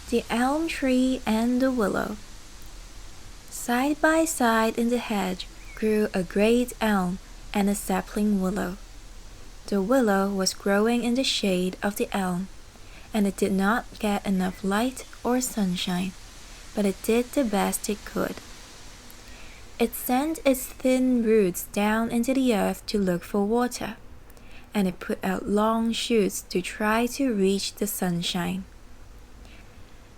The elm tree and the willow. Side by side in the hedge grew a great elm and a sapling willow. The willow was growing in the shade of the elm, and it did not get enough light or sunshine, but it did the best it could. It sent its thin roots down into the earth to look for water, and it put out long shoots to try to reach the sunshine.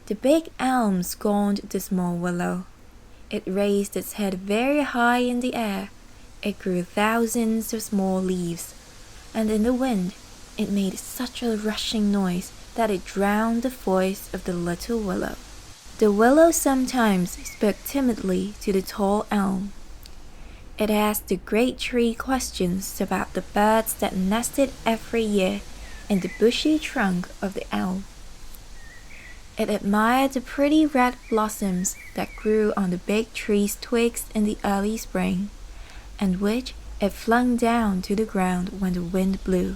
The big elm scorned the small willow. It raised its head very high in the air. It grew thousands of small leaves, and in the wind it made such a rushing noise that it drowned the voice of the little willow. The willow sometimes spoke timidly to the tall elm. It asked the great tree questions about the birds that nested every year in the bushy trunk of the elm. It admired the pretty red blossoms that grew on the big tree's twigs in the early spring, and which it flung down to the ground when the wind blew.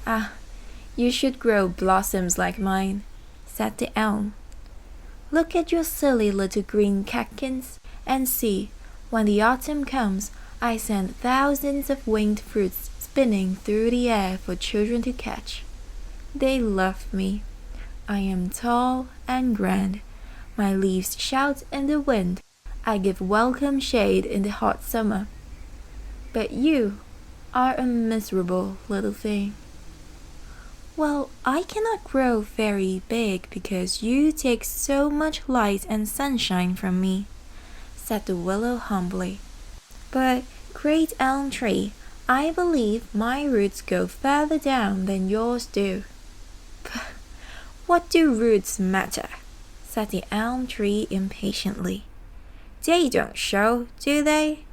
"Ah, you should grow blossoms like mine," said the elm. "Look at your silly little green catkins, and see, when the autumn comes, I send thousands of winged fruits spinning through the air for children to catch. They love me. I am tall and grand. My leaves shout in the wind. I give welcome shade in the hot summer. But you are a miserable little thing." "Well, I cannot grow very big because you take so much light and sunshine from me," said the willow humbly. "But, great elm tree, I believe my roots go further down than yours do." "What do roots matter?" said the elm tree impatiently. "They don't show, do they?"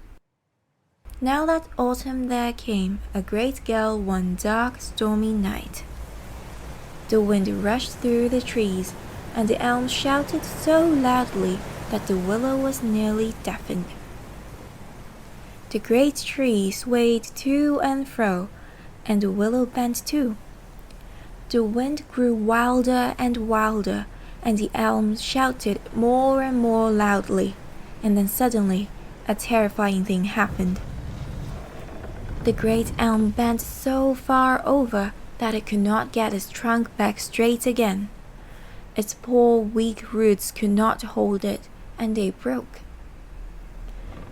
Now that autumn there came a great gale one dark, stormy night. The wind rushed through the trees, and the elm shouted so loudly that the willow was nearly deafened. The great tree swayed to and fro, and the willow bent too. The wind grew wilder and wilder, and the elm shouted more and more loudly, and then suddenly a terrifying thing happened. The great elm bent so far over that it could not get its trunk back straight again. Its poor weak roots could not hold it, and they broke.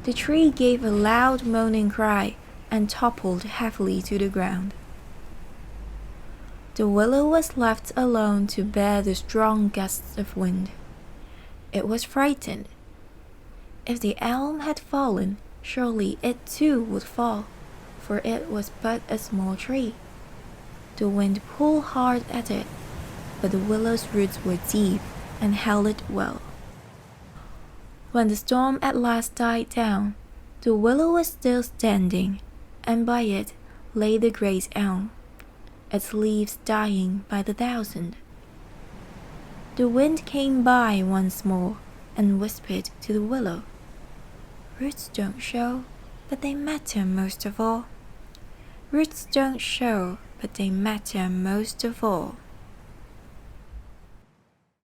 The tree gave a loud moaning cry and toppled heavily to the ground. The willow was left alone to bear the strong gusts of wind. It was frightened. If the elm had fallen, surely it too would fall, for it was but a small tree. The wind pulled hard at it, but the willow's roots were deep and held it well. When the storm at last died down, the willow was still standing, and by it lay the great elm, its leaves dying by the thousand. The wind came by once more and whispered to the willow, "Roots don't show, but they matter most of all. Roots don't show, but they matter most of all."